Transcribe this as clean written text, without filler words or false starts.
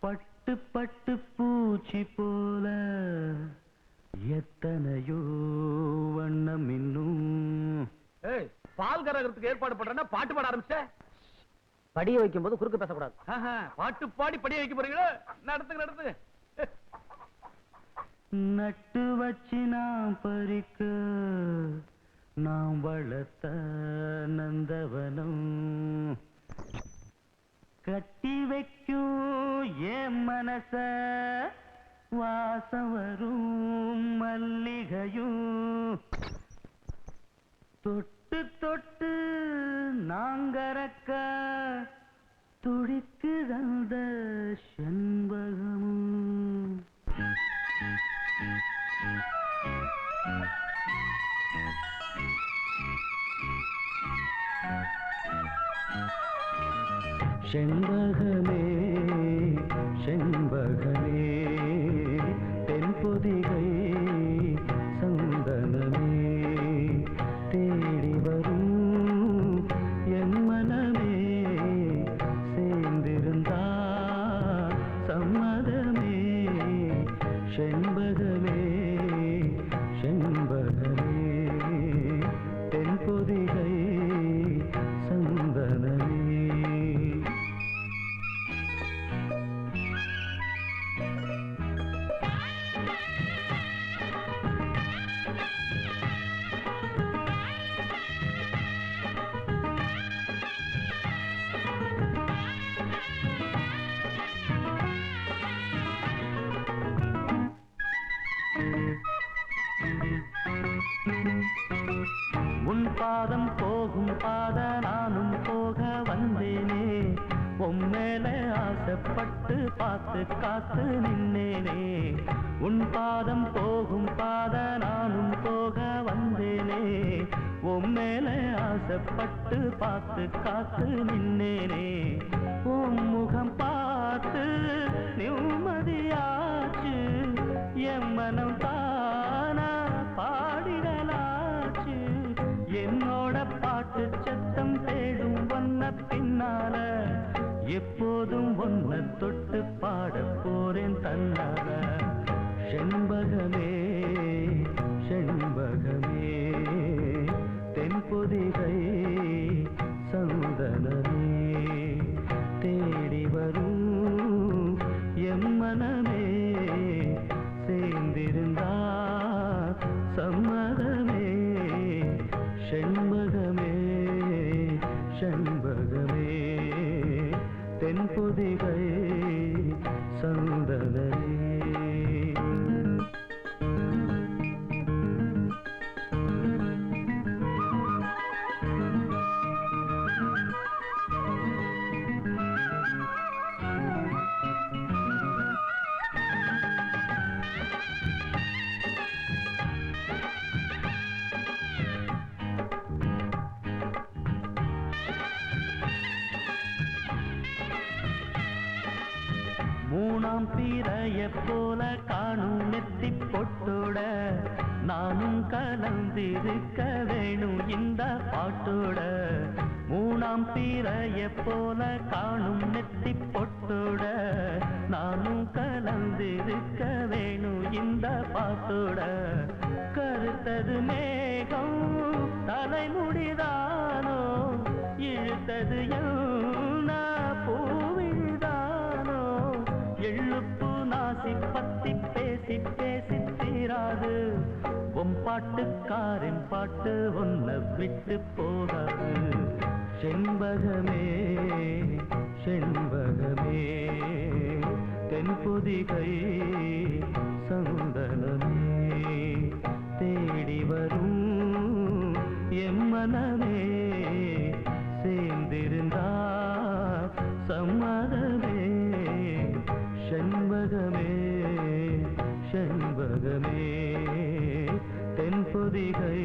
பட்டு பட்டு பூச்சி போல எத்தனையோ வண்ணம் இன்னும். பால் கரகத்துக்கு ஏற்பாடு பண்றேன்னா பாட்டு பாட ஆரம்பிச்ச. படிய வைக்கும் போது குறுக்கு பேசக்கூடாது. பாட்டு பாடி படிய வைக்க போறீங்களா? நடத்துங்க நடத்துங்க. நட்டு வச்சு நான் பறிக்க நாம் வளர்த்த நந்தவனம் கட்டி வைக்கும் என் மனச வாசம் வரும் மல்லிகையும் தொட்டு தொட்டு நாங்கறக்க துடிக்கு அந்த செண்பகமும். செண்பகமே செண்பகமே தென்பொதிகை சந்தனமே தேடி வரும் என் மனமே சேர்ந்திருந்தா சம்மதமே. செண்பகமே செண்பகமே தென்பொதிகை சந்தனமே. உன் பாதம் போகும் பாத நானும் போக வந்தேனே. உம்மேல ஆசைப்பட்டு பார்த்து காத்து நின்னேனே. உன் பாதம் போகும் பாத நானும் போக வந்தேனே. உம்மேல ஆசைப்பட்டு பார்த்து காத்து நின்னேனே. உன் முகம் பார்த்து நிம்மதியாச்சு என் மனம் தானா பாடிடலாச்சு. என்னோட பாட்டு சத்தம் தேடும் ஒன்ன பின்னால எப்போதும் ஒன்ன தொட்டு பாட போறேன் தன்னால. செண்பகமே செண்பகமே தென்பொதிகை சந்தனமே தேடி வரும் எம் மனமே சேர்ந்திருந்தா சம்மதமே. செண்பகமே செண்பகமே தென்பொதிகை சந்தனமே. மூணாம் பிறைய போல காணும் நெத்தி பொட்டோட நானும் கலந்திருக்க வேணும் இந்த பாட்டோட. மூணாம் பிறைய போல காணும் நெத்தி பொட்டோட நானும் கலந்திருக்க வேணும் இந்த பாட்டோட. கருத்தது மேகம் தலைமுடிதானோ இழுத்தது என்ன பூவிதானோ. எழுப்பு நாசி பத்தி பேசி பேசி தீராது. உன் பாட்டுக்காரன் பாட்டு ஒன்ன விட்டு போகாது. செண்பகமே செண்பகமே தென்பொதிகை சந்தனமே தேடி வரும் எம் மனமே சேர்ந்திருந்தா சம்மதமே. செண்பகமே செண்பகமே தென்பொதிகை